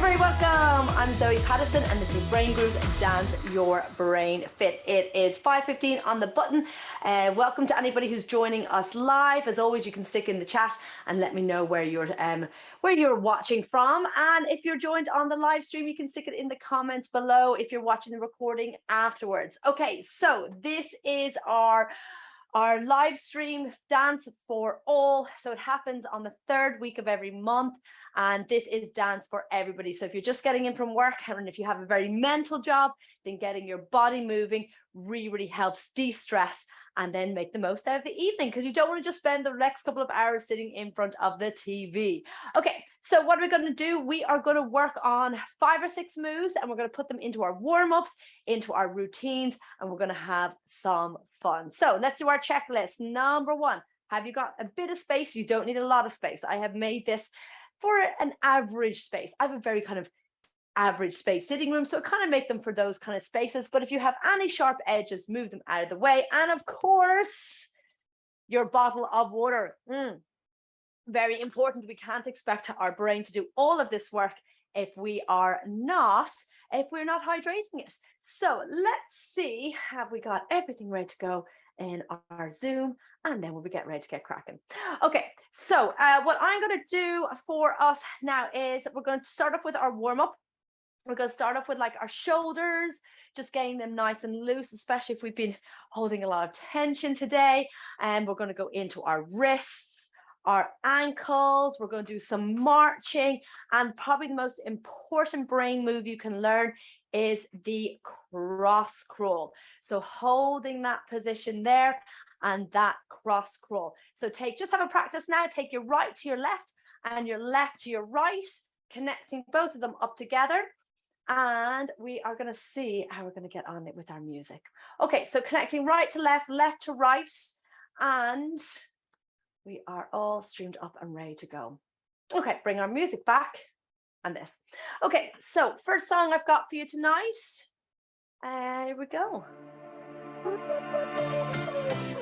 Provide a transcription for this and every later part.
You're very welcome. I'm Zoe Patterson and this is Brain Grooves Dance Your Brain Fit. It is 5:15 on the button. Welcome to anybody who's joining us live. As always, you can stick in the chat and let me know where you're watching from. And if you're joined on the live stream, you can stick it in the comments below if you're watching the recording afterwards. Okay, so this is our live stream Dance for All. So it happens on the third week of every month. And this is dance for everybody. So if you're just getting in from work and if you have a very mental job, then getting your body moving really helps de-stress and then make the most out of the evening, because you don't want to just spend the next couple of hours sitting in front of the TV. Okay, so what are we going to do? We are going to work on 5 or 6 moves and we're going to put them into our warm-ups, into our routines, and we're going to have some fun. So let's do our checklist. Number 1, have you got a bit of space? You don't need a lot of space. I have made this for an average space. I have a very kind of average space sitting room, so I kind of make them for those kind of spaces. But if you have any sharp edges, move them out of the way. And of course, your bottle of water. Very important. We can't expect our brain to do all of this work if we're not hydrating it. So let's see, have we got everything ready to go in our Zoom, and then we'll be getting ready to get cracking. Okay, so what I'm going to do for us now is we're going to start off with our warm-up. We're going to start off with like our shoulders, just getting them nice and loose, especially if we've been holding a lot of tension today. And we're going to go into our wrists, our ankles. We're going to do some marching, and probably the most important brain move you can learn is the cross crawl. So holding that position there and that cross crawl. So just have a practice now. Take your right to your left and your left to your right, connecting both of them up together. And we are going to see how we're going to get on it with our music. Okay, so connecting right to left, left to right, and we are all streamed up and ready to go. Okay, bring our music back. And this. Okay, so first song I've got for you tonight. Here we go.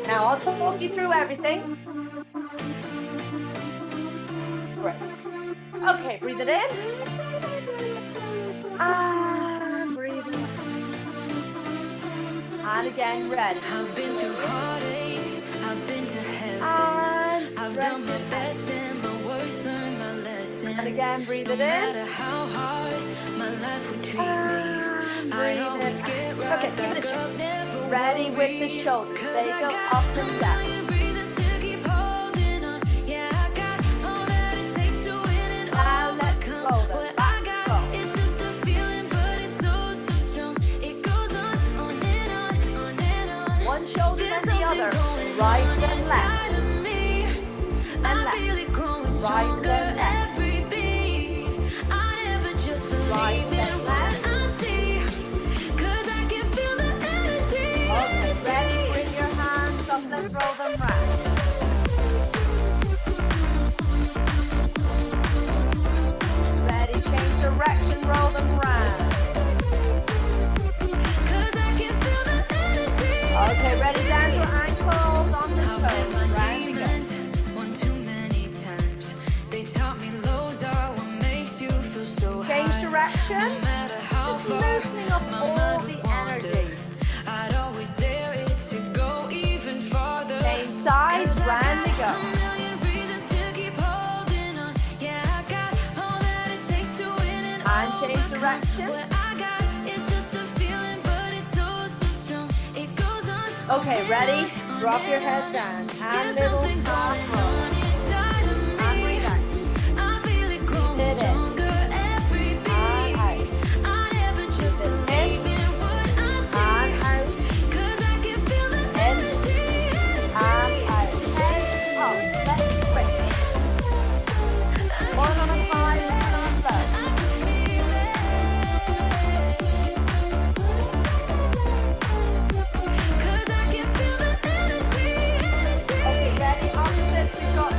Now I'll talk you through everything. Great. Okay, breathe it in. And breathe it out. And again, ready. I've been through heartaches, I've been to heaven. And I've done my best and my worst, learned my lessons. And again, breathe it in. No matter how hard my life would treat me, I'd always get right back up, never ready with the shoulders. They go up and down. Right and left, and left, right and left, right and left. Okay, ready, bring your hands up, let's roll them round. Ready, change direction, roll them round. Okay, ready, down to ankles on the toes, round again. One too many times. They taught me lows are what makes you feel so high. Change direction, No matter how just far loosening up my all mind the would wander, energy. I'd always dare it to go even farther. Change sides, round they go. And change direction. Okay, ready? Drop your head down. And little half roll. And relax. Breathe it in. And out. Breathe it in. And out. In. And out. 10 up. Let's quick. 1 on a high, 1 on a low. Okay, ready? Opposite. We've got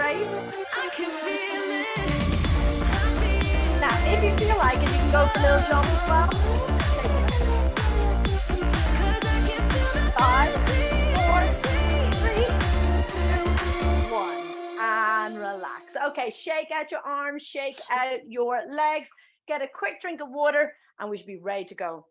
right? I can feel it. Now, if you feel like it, you can go for a little jump as well. Take it out. 5, 4, 3, 2, 1, and relax. Okay, shake out your arms, shake out your legs, get a quick drink of water, and we should be ready to go.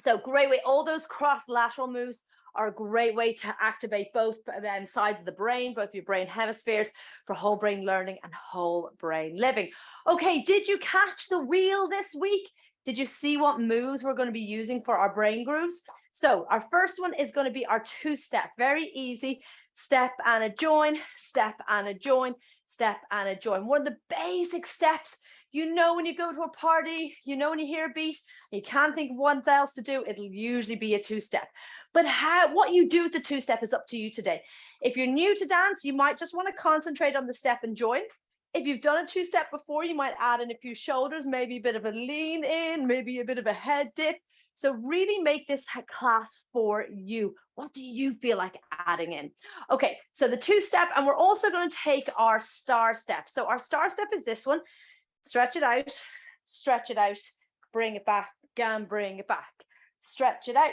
So great way, all those cross lateral moves are a great way to activate both sides of the brain, both your brain hemispheres for whole brain learning and whole brain living. Okay, did you catch the wheel this week? Did you see what moves we're going to be using for our brain grooves? So our first one is going to be our two-step, very easy. Step and a join, step and a join, step and a join. One of the basic steps. You know, when you go to a party, you know, when you hear a beat, you can't think of what else to do, it'll usually be a two-step. But what you do with the two-step is up to you today. If you're new to dance, you might just want to concentrate on the step and join. If you've done a two-step before, you might add in a few shoulders, maybe a bit of a lean in, maybe a bit of a head dip. So really make this class for you. What do you feel like adding in? Okay, so the two-step, and we're also going to take our star step. So our star step is this one. Stretch it out, bring it back, and bring it back. Stretch it out,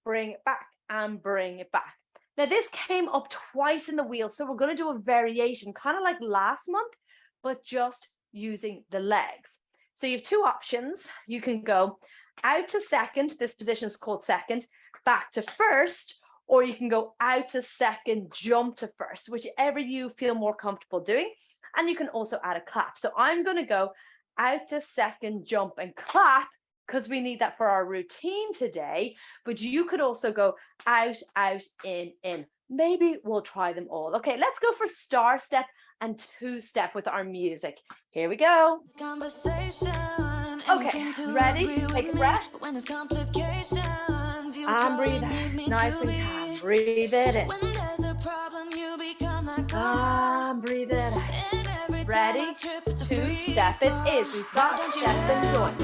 bring it back, and bring it back. Now, this came up twice in the wheel, so we're going to do a variation, kind of like last month, but just using the legs. So you have two options. You can go out to second, this position is called second, back to first, or you can go out to second, jump to first, whichever you feel more comfortable doing. And you can also add a clap. So I'm going to go out to second, jump and clap because we need that for our routine today. But you could also go out, in. Maybe we'll try them all. Okay, let's go for star step and two-step with our music. Here we go. Okay, ready? Take a breath. And breathe out. Nice and calm. Breathe it in. And breathe it out. Ready? Two-step it is. We've got step and join.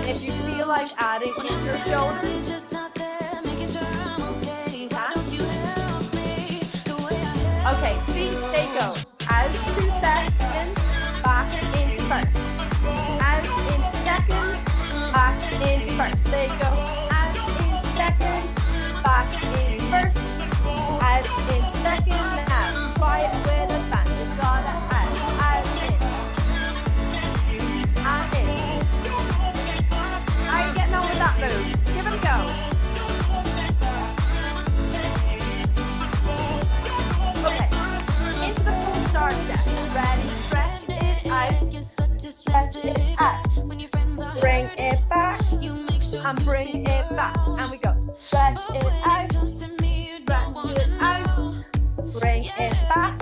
If you feel like adding in your shoulders, okay, feet, they go out to second, back into first. Out into second, back into first. They go out into second, back into first. Out in second now. Try it with a band. You've got to out in. And in. How are you getting on with that move? Give it a go. Okay. Into the full star step. Ready? Stretch it out. Stretch it out. Bring it back. And bring it back. And we go. Stretch it out. Stretch it out, bring it back,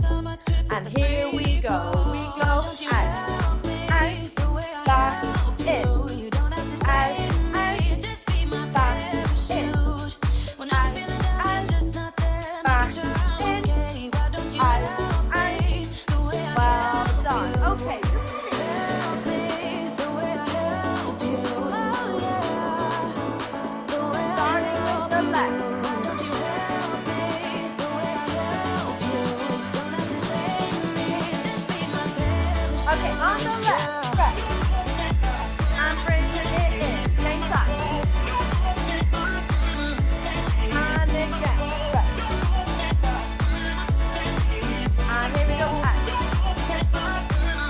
and here we go. We go out, back, in, out, back, in, out, back, in, out. Well done. Okay. Starting with the left. Okay, on the left, stretch. And bring it in. Same side. And again, stretch. And here we go, out.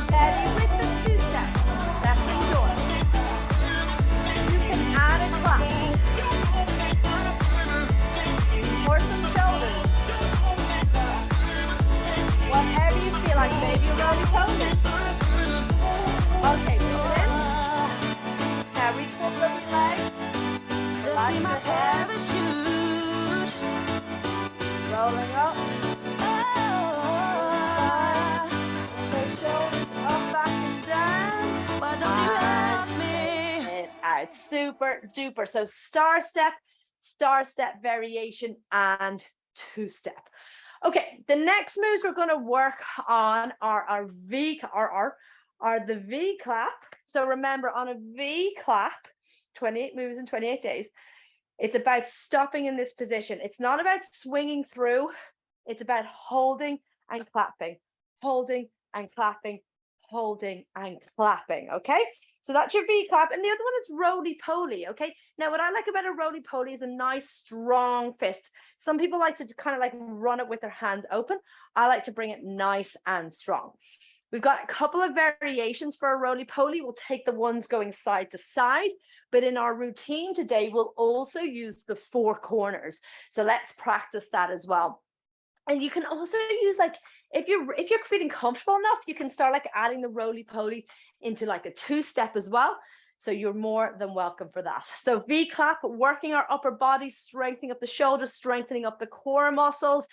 Steady with the two-step. Step and join. You can add a clap. Or some shoulders. Whatever you feel like, maybe you're already toning. Okay, pull in. Now reach for those legs. Just be my parachute. Rolling up. The shoulders up, back and down. Why don't you help me? And out. Super duper. So star step variation, and two-step. Okay, the next moves we're going to work on are the V clap. So remember, on a V clap, 28 moves in 28 days, It's about stopping in this position. It's not about swinging through. It's about holding and clapping, holding and clapping, holding and clapping. Okay. So that's your V clap. And the other one is roly-poly. Okay. Now, what I like about a roly-poly is a nice, strong fist. Some people like to kind of like run it with their hands open. I like to bring it nice and strong. We've got a couple of variations for a roly-poly. We'll take the ones going side to side, but in our routine today, we'll also use the 4 corners. So let's practice that as well. And you can also use, like, if you're feeling comfortable enough, you can start like adding the roly-poly into like a 2-step as well. So you're more than welcome for that. So V clap, working our upper body, strengthening up the shoulders, strengthening up the core muscles,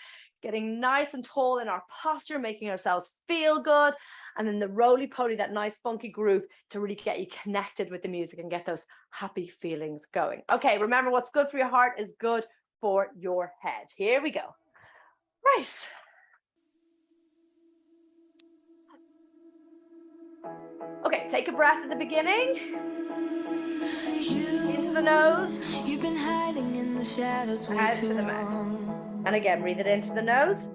getting nice and tall in our posture, making ourselves feel good. And then the roly-poly, that nice funky groove to really get you connected with the music and get those happy feelings going. Okay, remember, what's good for your heart is good for your head. Here we go. Right. Okay, take a breath at the beginning. Into the nose. You've been hiding in the shadows way Out too to the mouth. long. And again, breathe it into the nose.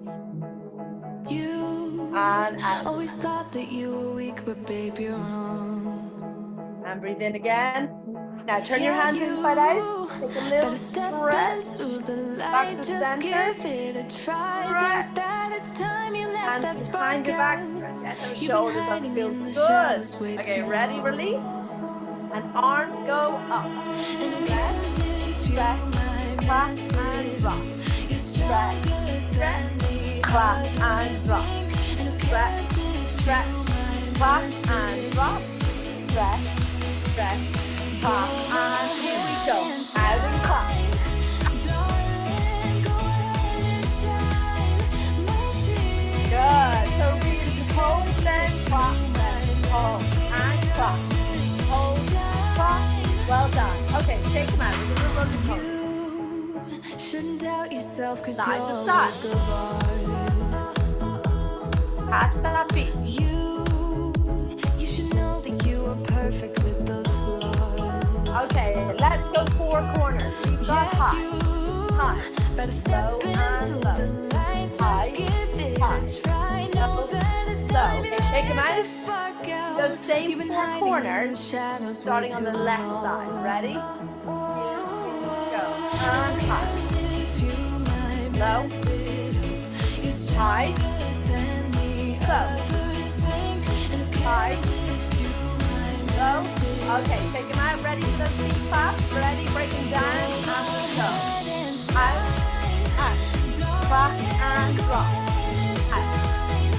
You And out. always thought that you were weak, but babe, you're wrong. And breathe in again. Now turn your hands inside out. Take a little stretch. Back to center. Stretch. Hands behind your back. Stretch out those shoulders. That feels good. Okay, ready? Release. And arms go up. Stretch, clap and rock. Stretch, clap and rock. Stretch, clap and rock. Stretch, clap, and here we go. Out and clap. Good. So really hold, then clap, then hold and clap. Hold, clap. Well done. Okay, take them out. We're gonna run the pose. Shouldn't doubt yourself, 'cause Side to you're side. Catch that beat. You should know that you are perfect with those flaws. Okay, let's go 4 corners. We've got high, Better step low, into and low. the light, just High, give it high, a try. Know low, that it's low. time Okay, to shake 'em let out. that spark out. Those same You've been 4 hiding in corners, the shadows starting way on the too left long. side. Ready? Here we go. And high, As if you might low, miss it. You're high, stronger than the low, others think. And who high, cares if you might low. miss it? Okay, take them out. Ready for those feet claps. Ready? Break them down. And we go. Out, out, clap and drop. Out,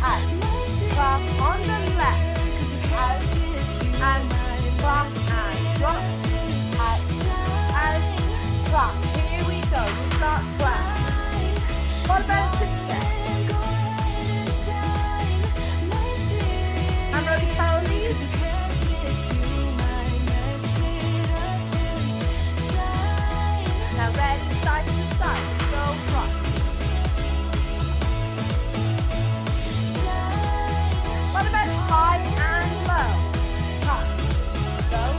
out, clap on the left. Out, and clap and drop. Out, out, clap. Here we go. We start clap. What about a 6-step? And roly-polies. Now ready, side to side. Go front. What about high and low? High, low.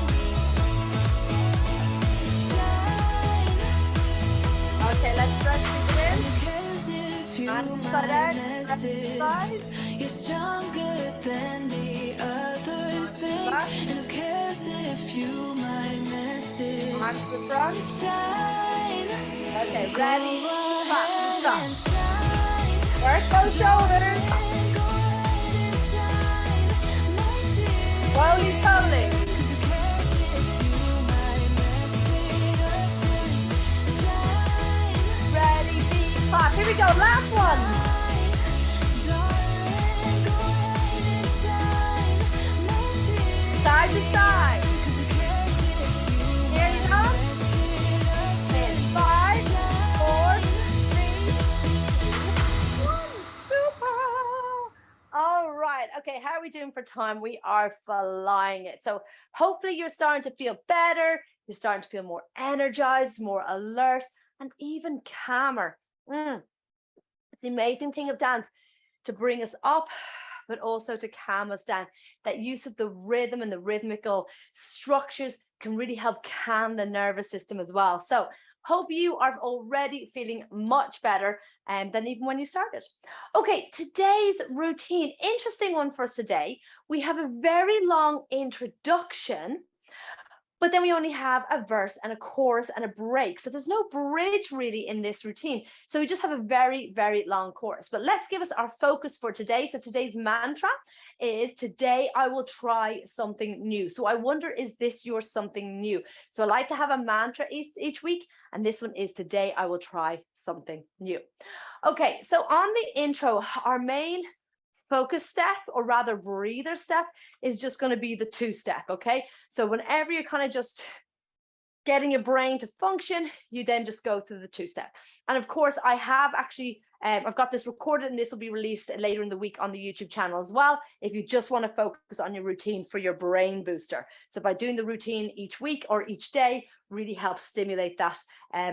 Okay, let's stretch it in. And inside out, stretch inside. You're stronger than the others think. Back. And who cares if you might miss it? Arms to the front. Shine. Okay, ready, clap, Go stop. and shine. Work those shoulders. Go and shine. Light it. Roly-poly. 'Cause who cares if you might mess it up? Just shine. Ready, beat, clap. Here we go, last one. Darling, go and shine. Light it. Side to side. 'Cause who cares if you Here you go. mess it up? In 5, 4, 3, 2, 1. Super. All right. Okay, how are we doing for time? We are flying it. So hopefully you're starting to feel better. You're starting to feel more energized, more alert, and even calmer. It's the amazing thing of dance, to bring us up, but also to calm us down. That use of the rhythm and the rhythmical structures can really help calm the nervous system as well. So Hope you are already feeling much better than even when you started. Okay, today's routine, interesting one for us today. We have a very long introduction, but then we only have a verse and a chorus and a break. So there's no bridge really in this routine. So we just have a very, very long chorus. But let's give us our focus for today. So today's mantra is, today I will try something new. So I wonder, is this your something new? So I like to have a mantra each week. And this one is, today I will try something new. Okay, so on the intro, our main focus step, or rather breather step, is just going to be the 2-step. Okay, so whenever you're kind of just getting your brain to function, you then just go through the 2-step. And of course, I have actually I've got this recorded, and this will be released later in the week on the YouTube channel as well, if you just want to focus on your routine for your brain booster. So by doing the routine each week or each day really helps stimulate that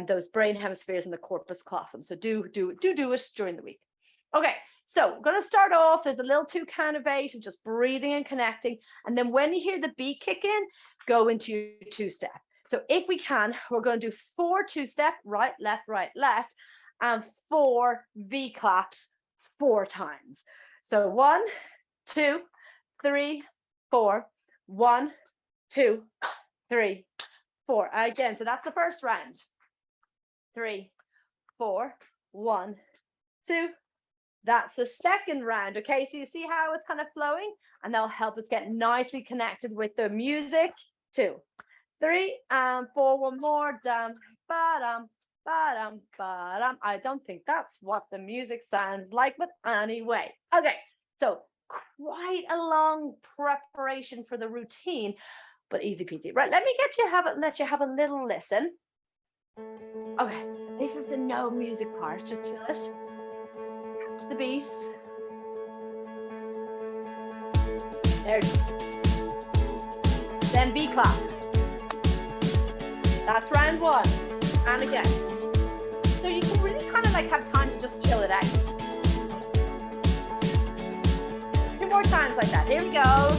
those brain hemispheres in the corpus callosum. So do it during the week. Okay, so we're going to start off. There's a little toucan of 8 and just breathing and connecting. And then when you hear the beat kick in, go into your 2-step. So if we can, we're going to do 4 2-step, right, left, and 4 V claps 4 times. So 1, 2, 3, 4, 1, 2, 3, 4. Again, so that's the first round. 3, 4, 1, 2. That's the second round. Okay, so you see how it's kind of flowing, and that'll help us get nicely connected with the music. 2, 3, and 4. One more. Dum, ba-dum, ba-dum, ba-dum. I don't think that's what the music sounds like, but anyway. Okay, so quite a long preparation for the routine, but easy peasy. Right, let me let you have a little listen. Okay, so this is the no music part. Just chill it. The beat. There it is. Then B clap. That's round 1. And again. So you can really kind of like have time to just chill it out. 2 more times like that. Here we go.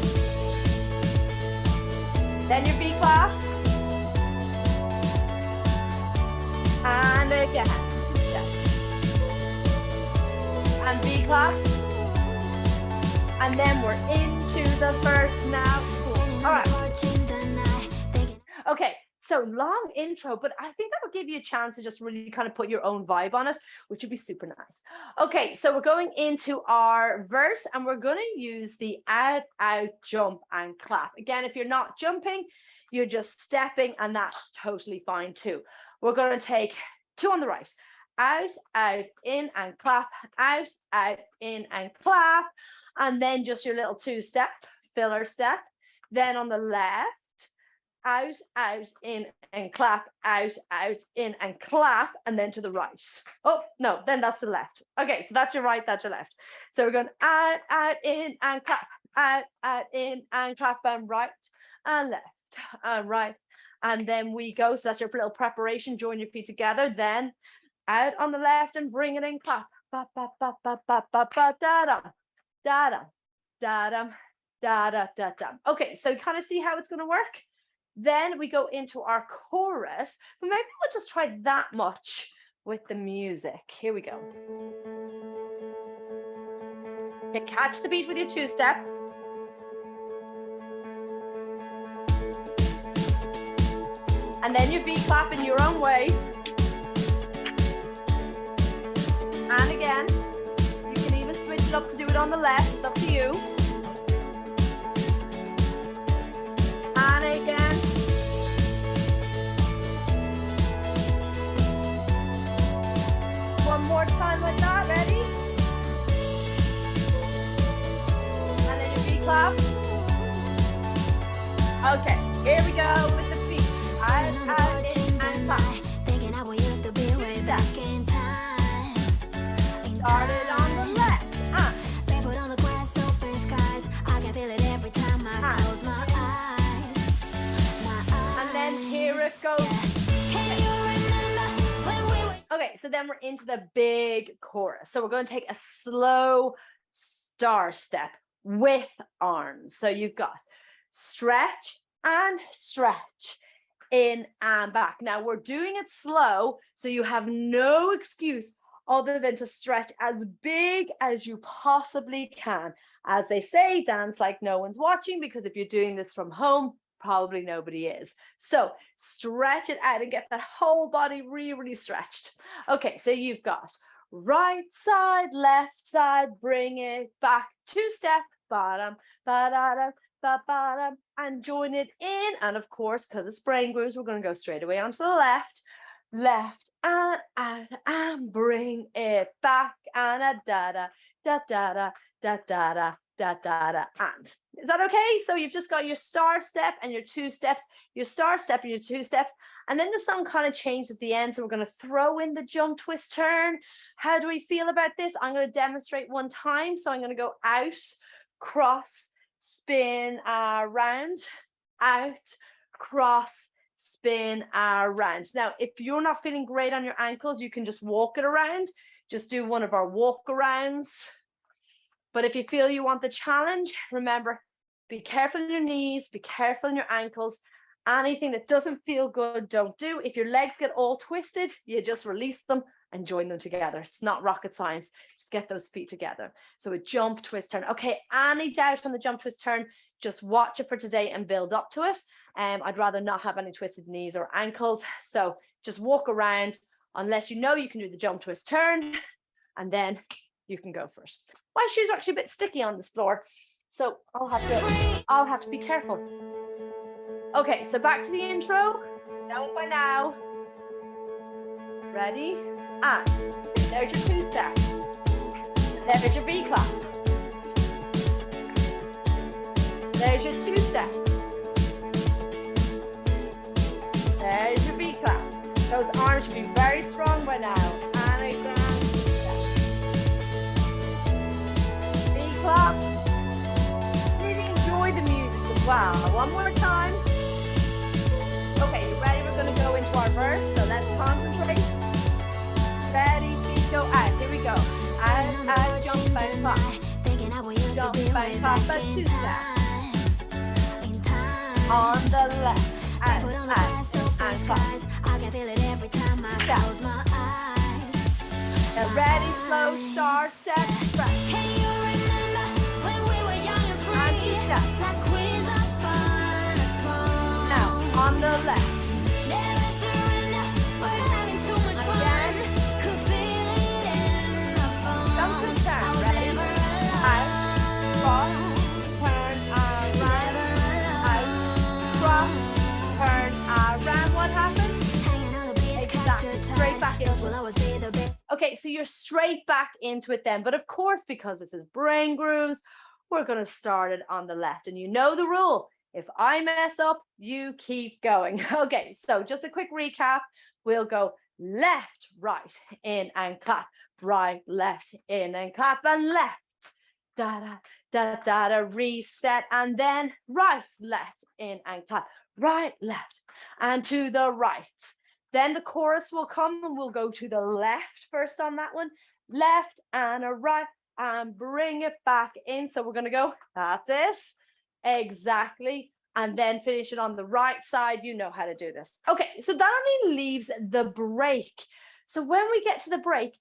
Then your B clap. And again. And B clap, and then we're into the first now. Cool. All right. Okay, so long intro, but I think that will give you a chance to just really kind of put your own vibe on it, which would be super nice. Okay, so we're going into our verse, and we're going to use the out, jump, and clap. Again, if you're not jumping, you're just stepping, and that's totally fine too. We're going to take 2 on the right. Out, in and clap, out, in and clap, and then just your little 2-step, filler step. Then on the left, out, in and clap, out, in and clap, and then to the right. Oh, no, then that's the left. Okay, so that's your right, that's your left. So we're going out, in and clap, out, in and clap, and right and left and right. And then we go, so that's your little preparation, join your feet together, then out on the left and bring it in, clap. Ba, ba, ba, ba, ba, ba, ba, da, da, da, da, da, da, da, da, da, da. Okay, so kind of see how it's going to work. Then we go into our chorus, but maybe we'll just try that much with the music. Here we go. Okay, catch the beat with your 2-step. And then your B clap in your own way. And again, you can even switch it up to do it on the left. It's up to you. And again. One more time like that. Ready? And then your B clap. Okay, here we go with the feet. Out, in, and clap. Started on the left. Barefoot on the grass, open skies. I can feel it every time I close my eyes. And then here it goes. Can you remember when we were... Okay, so then we're into the big chorus. So we're going to take a slow star step with arms. So you've got stretch and stretch. in and back. Now we're doing it slow, so you have no excuse other than to stretch as big as you possibly can. As they say, dance like no one's watching, because if you're doing this from home, probably nobody is. So stretch it out and get that whole body really, really stretched. Okay, so you've got right side, left side, bring it back, 2-step, bottom, ba-da-da, ba-ba-da, and join it in. And of course, because it's brain grooves, we're going to go straight away onto the left, and bring it back, and a da-da, da-da-da, da-da-da, da-da-da, and. Is that okay? So you've just got your star step and your 2 steps, your star step and your 2 steps, and then the song kind of changed at the end, so we're going to throw in the jump, twist, turn. How do we feel about this? I'm going to demonstrate one time, so I'm going to go out, cross, spin, round, out, cross, spin, round. Now, if you're not feeling great on your ankles, you can just walk it around. Just do one of our walk arounds. But if you feel you want the challenge, remember, be careful in your knees, be careful in your ankles. Anything that doesn't feel good, don't do. If your legs get all twisted, you just release them and join them together. It's not rocket science. Just get those feet together. So a jump, twist, turn. Okay, any doubt on the jump, twist, turn, just watch it for today and build up to it. I'd rather not have any twisted knees or ankles. So just walk around unless you know you can do the jump, twist, turn, and then you can go for it. My shoes are actually a bit sticky on this floor, so I'll have to be careful. Okay, so back to the intro. Know it by now. Ready? And there's your 2 steps. There's your V clap. There's your 2 steps. There's your V clap. Those arms should be very strong by now. And again. Clap. Really enjoy the music as well. One more time. Okay, you ready? We're going to go into our verse, so let's concentrate. Ready, feet go out. Here we go. Out, jump, and clap. Jump, and clap, but 2 steps. On the left, out, and clap. Now ready, slow, star, step, stretch. Now on the left. Again. Jump, twist, turn. Ready? Out, cross, turn, around. Out, cross, turn, around. What happened? Exactly. Straight back into it. Okay, so you're straight back into it then. But of course, because this is brain grooves, we're going to start it on the left. And you know the rule. If I mess up, you keep going. Okay, so just a quick recap. We'll go left, right, in and clap. Right, left, in and clap, and left. Da-da, da-da-da, reset. And then right, left, in and clap. Right, left, and to the right. Then the chorus will come and we'll go to the left first on that one. Left and a right. And bring it back in. So we're going to go, that's it, exactly, and then finish it on the right side. You know how to do this. Okay, so that only leaves the break. So when we get to the break,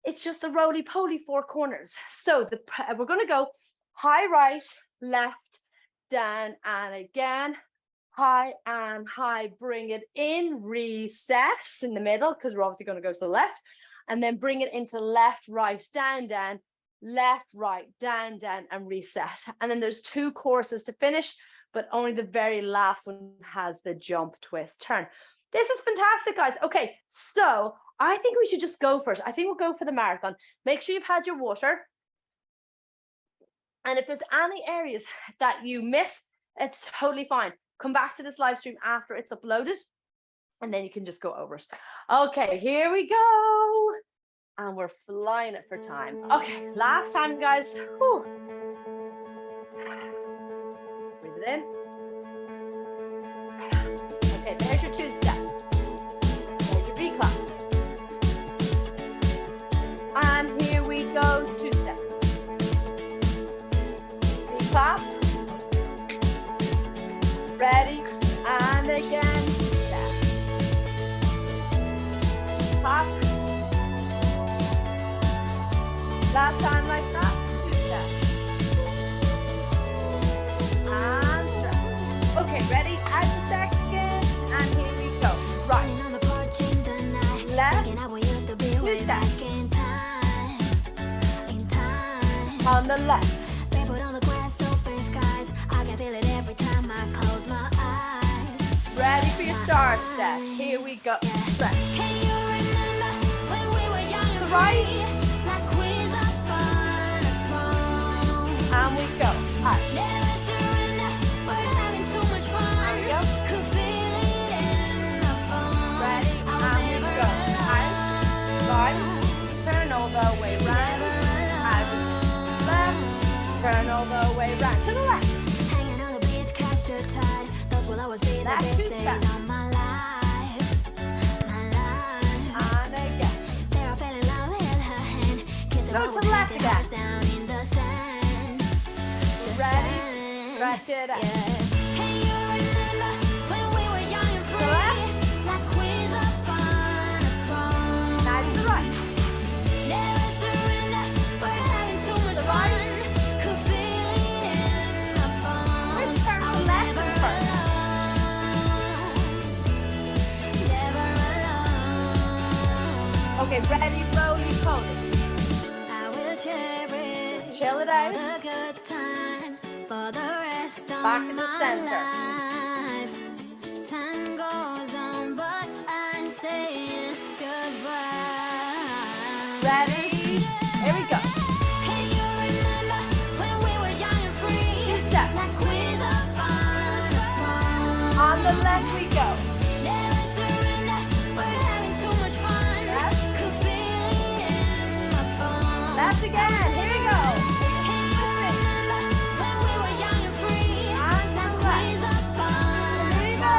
it's just the roly-poly 4 corners. So we're going to go high right, left, down, and again, high and high, bring it in, reset in the middle, because we're obviously going to go to the left, and then bring it into left, right, down, down, left, right, down, down, and reset. And then there's 2 courses to finish, but only the very last one has the jump, twist, turn. This is fantastic, guys. Okay, so I think we should just go for it. I think we'll go for the marathon. Make sure you've had your water. And if there's any areas that you miss, it's totally fine. Come back to this live stream after it's uploaded, and then you can just go over it. Okay, here we go. And we're flying it for time. Okay, last time, guys. Whew. Breathe it in. Okay, there's your 2 step. There's your V clap. And here we go, 2 step. V clap. Ready, and again. left. Barefoot on the grass, open skies. I can feel it every time I close my eyes. Ready for your star step. Here we go. Stretch. Can you remember when we were young and Right. free? Like queens up on a throne. And we go. Out. Never surrender, we're having too much fun. And we go. Could feel it in the bones. Ready. I was And we never go. Out. alone. Right. Turn all the way round. Out. Left. Turn all the way round. To the left. Hanging on the beach, catch the tide. Those will always be the Left best to days step. of my life. My life. And again. There I fell in love, held her hand. Kissing Go her to with the left nothing again. much down in the sand. The Ready. sand. Stretch it out. Yeah. Can you remember when we were young and free? left. Like queens up on a throne. Now to the right. Never surrender, we're having too much The fun. right. Could feel it in the bones. Let's turn I to was the left never first. alone. Never alone. Okay, ready, roly poly. I will cherish Chill it all out. the good times for the rest of Back in the my center. life. Time goes on, but I'm saying goodbye. Ready? Here we go. Can you remember when we were young and free? Two steps. Like queens up on a throne. On the left we go. Never surrender, we're having too much fun. Left. Could feel it in my bones. Left again. Here we go. Can you remember when we were young and free? And to Like the left. queens up on a Here we go.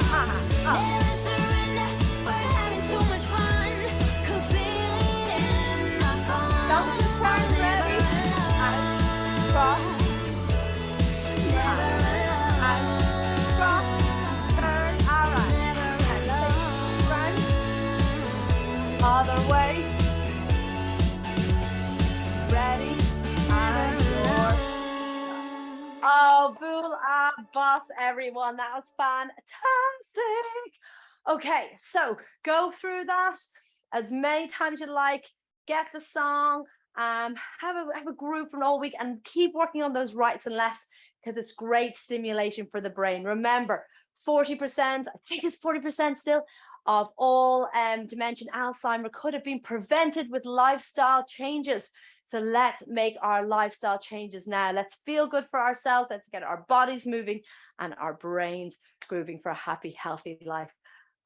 throne. Up. Never surrender, we're having too much fun. Could feel it in my bones. Don't just turn. Ready? Out. Cross. Never Out. Cross. Turn. All right. Front. Other way. Ready? And your. Oh, bool ah boss, everyone. That was fantastic. Okay, so go through that as many times as you like. Get the song. Have a group from all week and keep working on those rights and lefts because it's great stimulation for the brain. Remember, 40%, I think it's 40% still, of all dementia and Alzheimer could have been prevented with lifestyle changes. So let's make our lifestyle changes now. Let's feel good for ourselves. Let's get our bodies moving and our brains grooving for a happy, healthy life.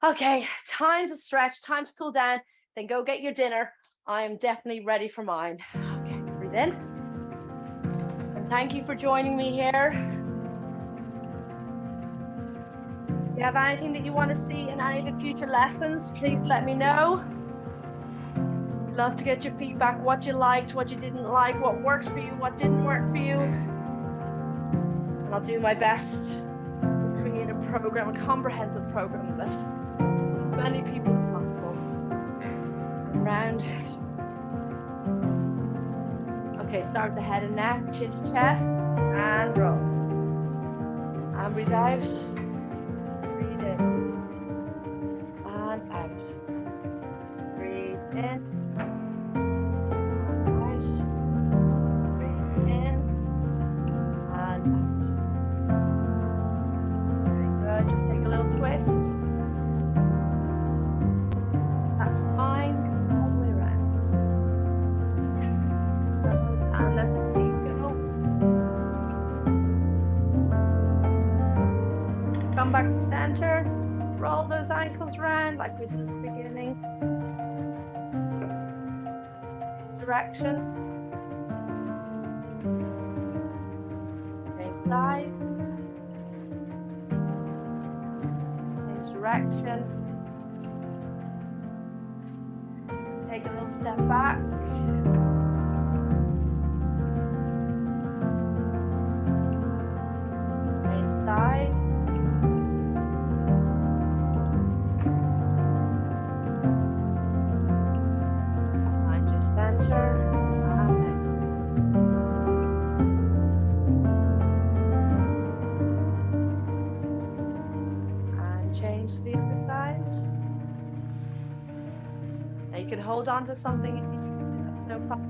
Okay, time to stretch, time to cool down, then go get your dinner. I am definitely ready for mine. Okay, breathe in. And thank you for joining me here. If you have anything that you want to see in any of the future lessons, please let me know. Love to get your feedback, what you liked, what you didn't like, what worked for you, what didn't work for you. And I'll do my best to create a program, a comprehensive program that as many people as possible. Round. Okay, start with the head and neck, chin to chest, and roll. And breathe out. Breathe in. And out. Breathe in. And out. Breathe in. And out. Very good. Just take a little twist. That's fine. All the way around. And let the feet go. Come back to center. Roll those ankles around like we did at the beginning. Direction. Change sides. Change direction. Take a little step back. Change sides. Find your center. And change the other side. Now you can hold on to something if you need to, that's no problem.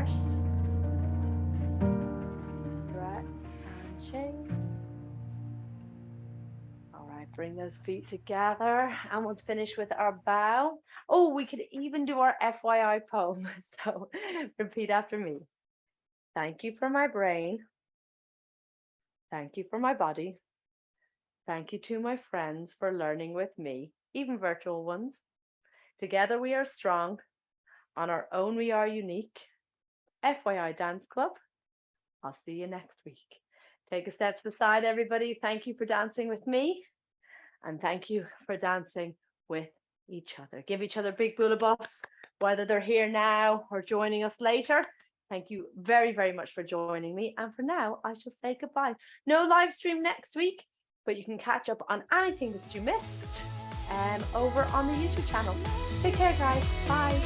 start. Breath and change. All right, bring those feet together and we'll finish with our bow. Oh, we could even do our F.Y.I. poem. So repeat after me. Thank you for my brain. Thank you for my body. Thank you to my friends for learning with me, even virtual ones. Together we are strong. On our own we are unique. F.Y.I. Dance Club. I'll see you next week. Take a step to the side, everybody. Thank you for dancing with me. And thank you for dancing with each other. Give each other a big boulabus, whether they're here now or joining us later. Thank you very, very much for joining me. And for now, I shall say goodbye. No live stream next week, but you can catch up on anything that you missed over on the YouTube channel. Take care, guys. Bye.